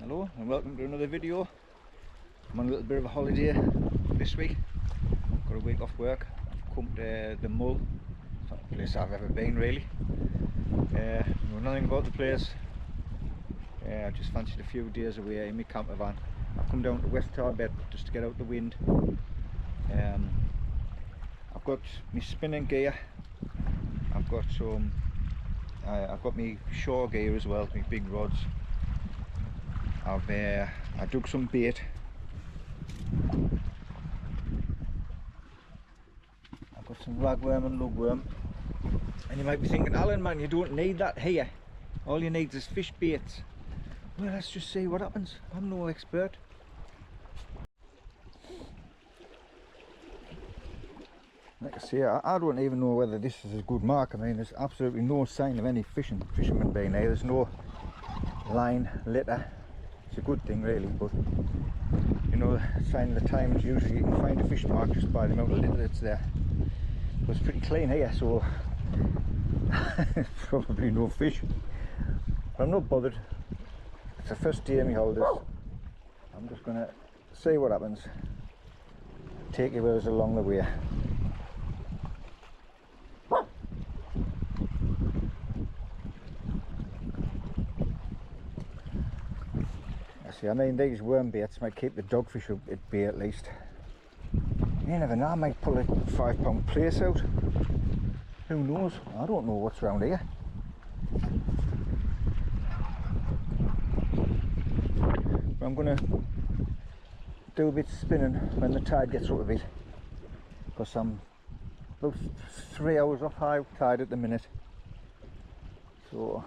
Hello and welcome to another video. I'm on a little bit of a holiday this week. Got a week off work. I've come to the Mull. It's not a place I've ever been really. Know nothing about the place. I just fancied a few days away in my camper van. I've come down to West Tarbet just to get out the wind. I've got my spinning gear. I've got some. I've got my shore gear as well, my big rods. I dug some bait. I've got some ragworm and lugworm. And you might be thinking, Alan man, you don't need that here. All you need is fish baits. Well, let's just see what happens. I'm no expert. Like I say, I don't even know whether this is a good mark. I mean, there's absolutely no sign of any fishermen being here. There's no line, litter. It's a good thing really, but you know, sign of the times, usually you can find a fish mark just by the amount of litter that's there. But it's pretty clean here, so probably no fish. But I'm not bothered. It's the first day of my holidays. I'm just going to see what happens. Take you with us along the way. I mean, these worm baits might keep the dogfish up at bay at least. You never know, I might pull a 5 pound place out. Who knows? I don't know what's around here. But I'm going to do a bit of spinning when the tide gets up a bit, because I'm about 3 hours off high tide at the minute. So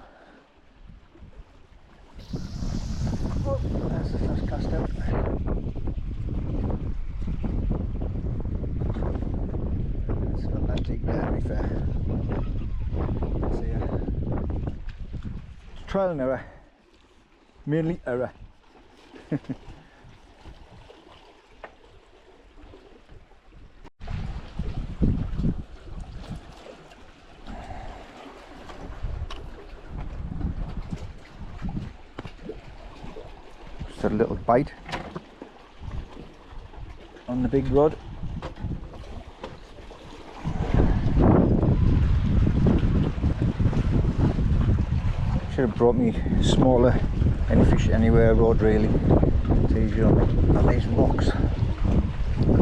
that's the first cast out. It's not that deep there, to be fair. See, it's trial and error. Mainly error. A little bite on the big rod. Should have brought me smaller any fish anywhere rod really. It's easier on these rocks,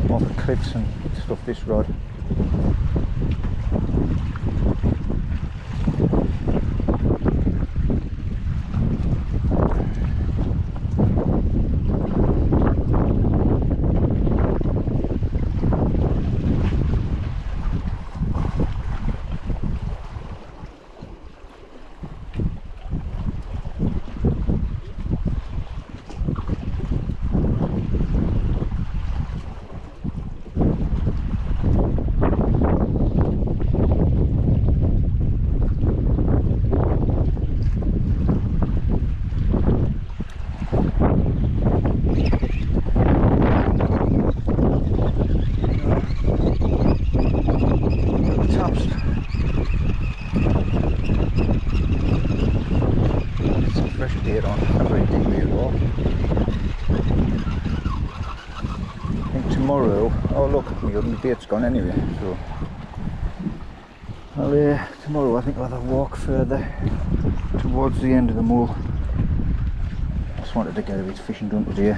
off the cliffs and stuff, this rod. Tomorrow, oh look, my other bait's gone anyway, so tomorrow I think I'll have a walk further towards the end of the Mull. Just wanted to get a bit of fishing done today.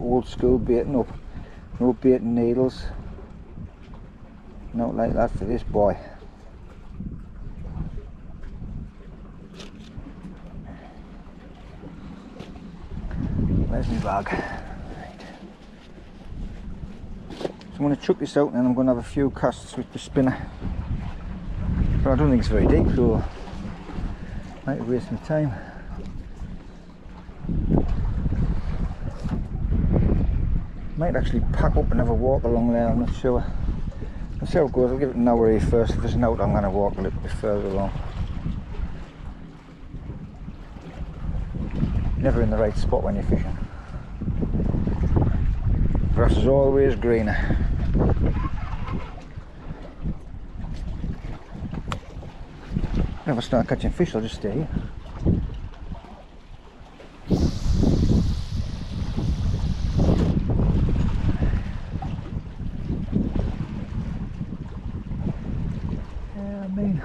Old school baiting up, no baiting needles, not like that for this boy. Where's my bag? Right. So I'm going to chuck this out and then I'm going to have a few casts with the spinner, but I don't think it's very deep, so I might waste my time. Might actually pack up and have a walk along there, I'm not sure. Let's see how it goes. I'll give it an hour here first. If there's an out, I'm going to walk a little bit further along. Never in the right spot when you're fishing. Grass is always greener. If I start catching fish, I'll just stay here. Yeah, I mean,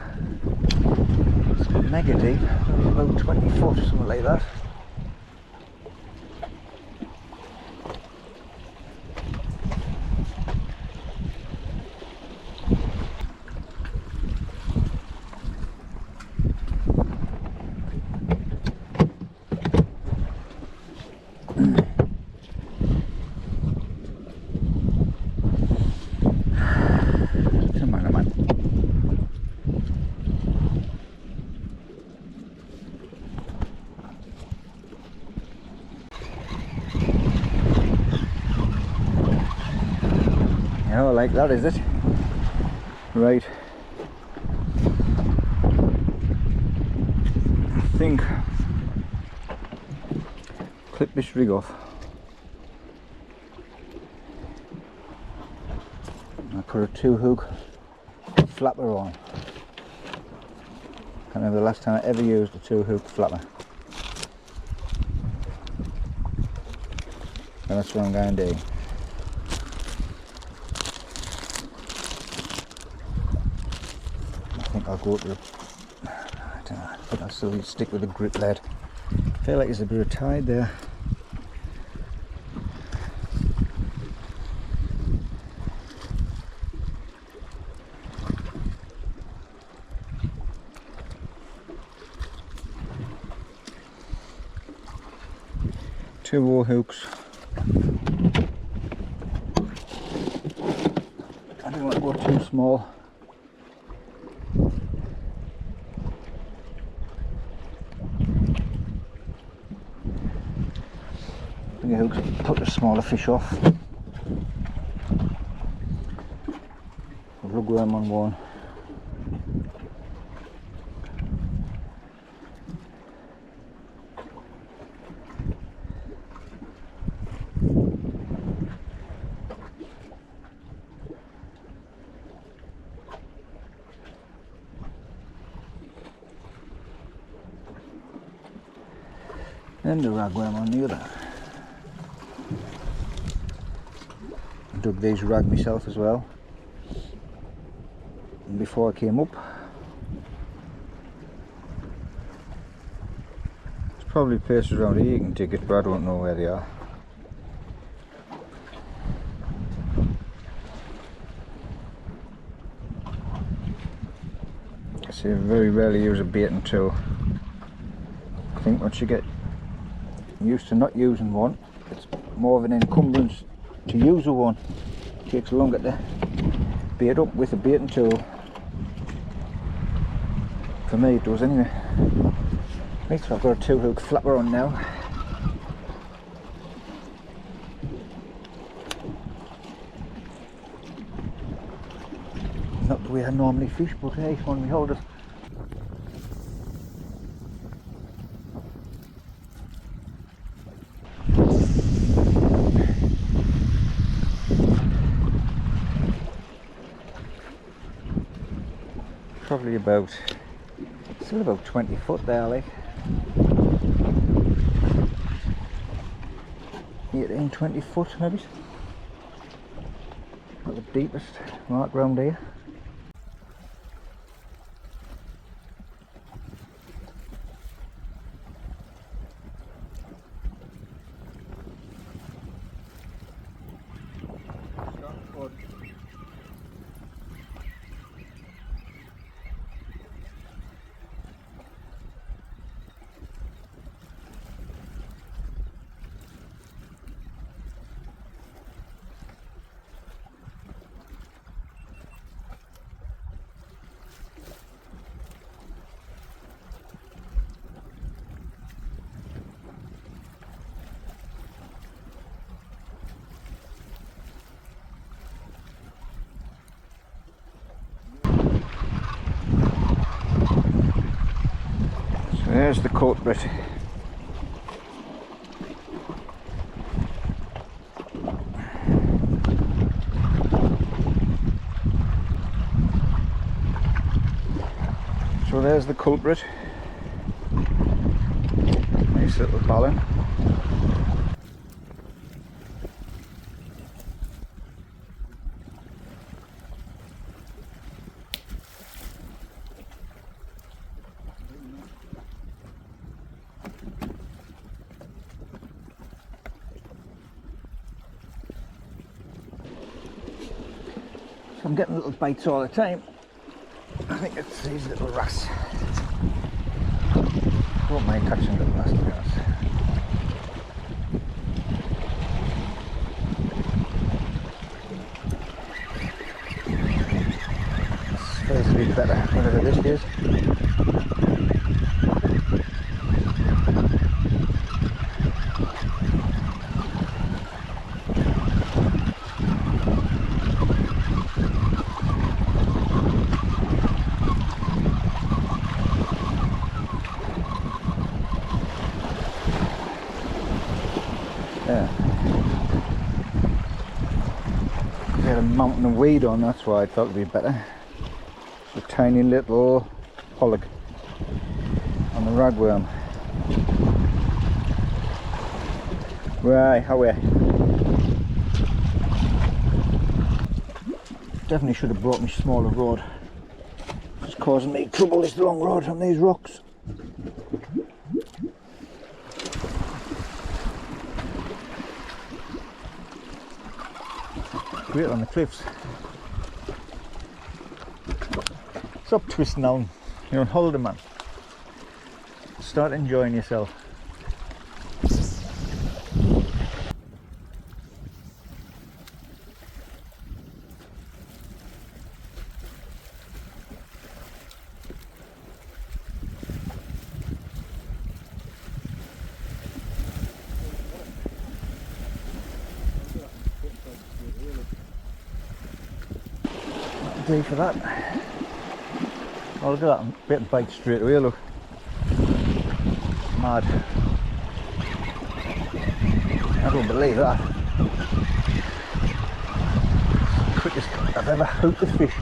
it's mega deep, about 20 foot, something like that. Oh, like that, is it? Right. I think clip this rig off. I put a 2-hook flapper on. I can't remember the last time I ever used a 2-hook flapper. And that's what I'm going to do. I think I'll go to the, I don't know, I think I'll still stick with the grip lead. I feel like there's a bit of tide there. Two more hooks. I don't want to go too small. The hooks put the smaller fish off. Rugworm on one. And the ragworm on the other. I dug these rag myself as well. And before I came up, there's probably places around here you can dig it, but I don't know where they are. I say I very rarely use a baiting tool. I think once you get used to not using one, it's more of an encumbrance to use a one. It takes longer to bait up with a baiting tool. For me it does anyway. Right, so I've got a 2-hook flapper on now. Not the way I normally fish, but hey, when we hold it. Probably about, still about 20 foot there, like 18, 20 foot maybe. Not the deepest mark round here. There's the culprit. So there's the culprit. Nice little ballon. So I'm getting little bites all the time. I think it's these little wrasse. I don't mind catching little wrasse, to be honest. It's supposed to be better, whatever this is. Yeah. They had a mountain of weed on, that's why I thought it'd be better. It's a tiny little pollock on the ragworm. Right, how are you? Definitely should have brought me smaller rod. It's causing me trouble, this long rod on these rocks. Great on the cliffs. Stop twisting down. You're on holiday, man. Start enjoying yourself. Do for that. Oh, look at that, bit of bite straight away, look. Mad. I don't believe that. Quickest I've ever hooked a fish,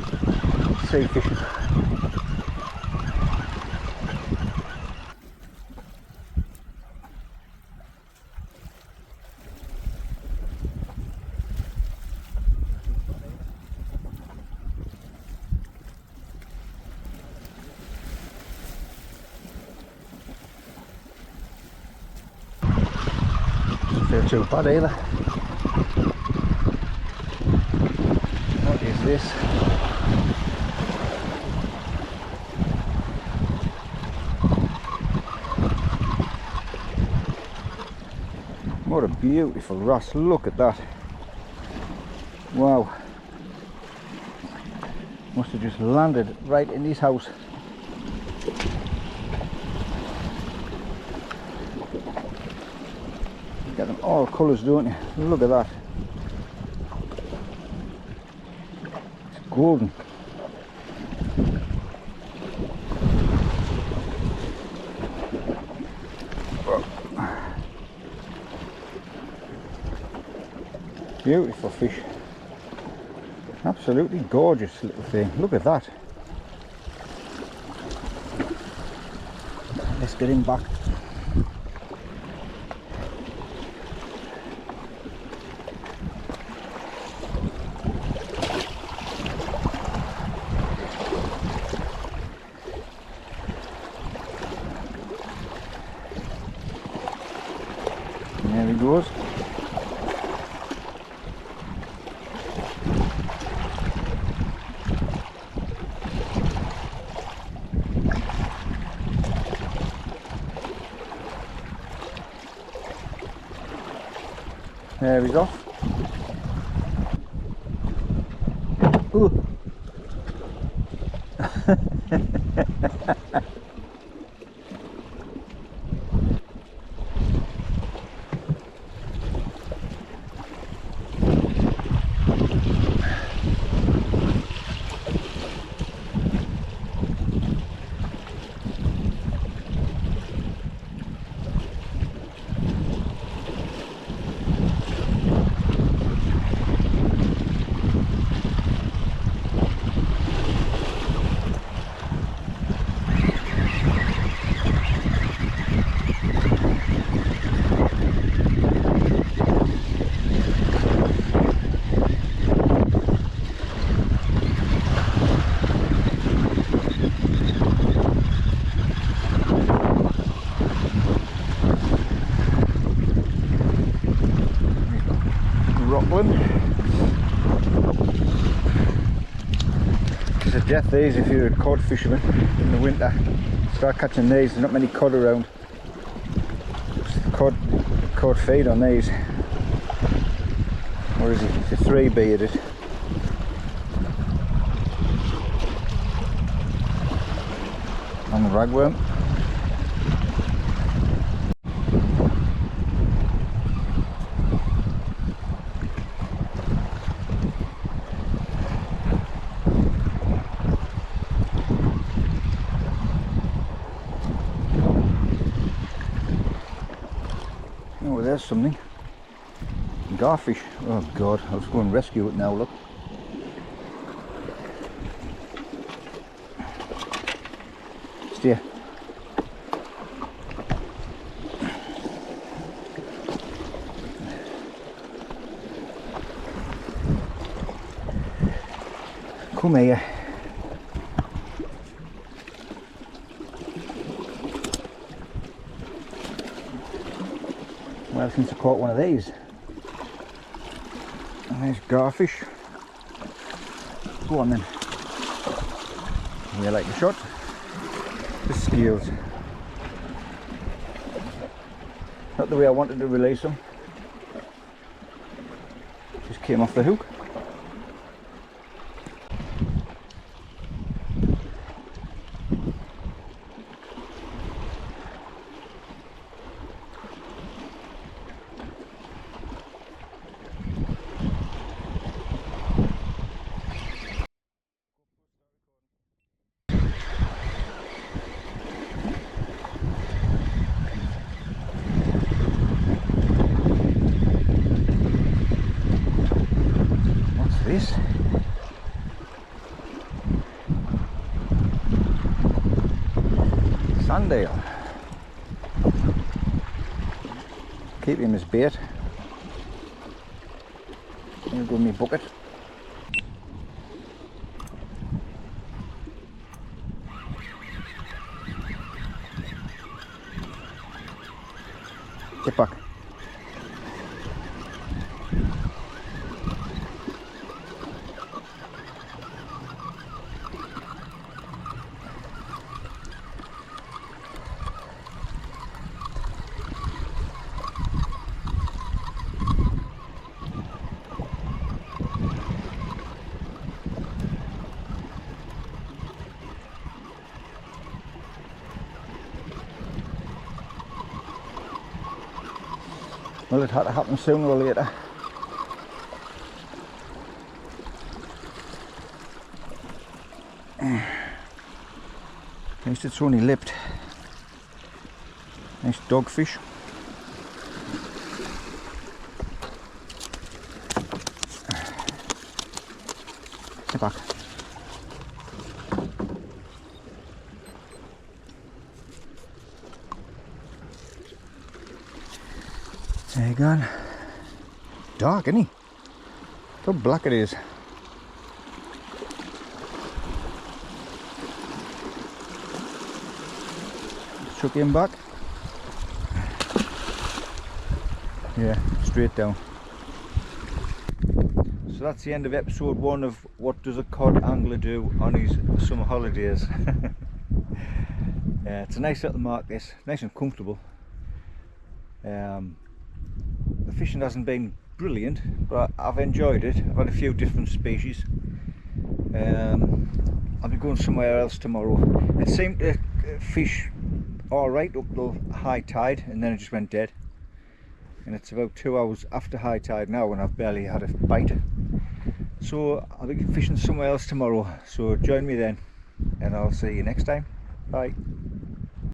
sea fishing. Doesn't feel too bad either. What is this? What a beautiful wrasse, look at that. Wow. Must have just landed right in his house. You get them all colours, don't you? Look at that. It's golden. Beautiful fish. Absolutely gorgeous little thing. Look at that. Let's get him back. And there he goes. There we go. Ooh. Rockland. It's a death these if you're a cod fisherman in the winter. Start catching these, there's not many cod around. Cod feed on these. What is it? It's a 3B it is. On the ragworm. Oh, there's something. Garfish. Oh god, I'll just go and rescue it now, look. Steer. Come here. Well, since I caught one of these. And there's garfish. Go on then. You like the shot? The scales. Not the way I wanted to release them. Just came off the hook. This Sandale. Keep him as bait. Here go my bucket. Get back. Well, it had to happen sooner or later. At least it's only lipped. Nice dogfish. Get back. There you go. Dark, isn't he? Look how black it is. Chuck him back. Yeah, straight down. So that's the end of episode 1 of what does a cod angler do on his summer holidays. Yeah, it's a nice little mark, this, nice and comfortable. The fishing hasn't been brilliant, but I've enjoyed it. I've had a few different species. I'll be going somewhere else tomorrow. It seemed to fish alright up till high tide, and then it just went dead. And it's about 2 hours after high tide now, and I've barely had a bite. So I'll be fishing somewhere else tomorrow. So join me then, and I'll see you next time. Bye.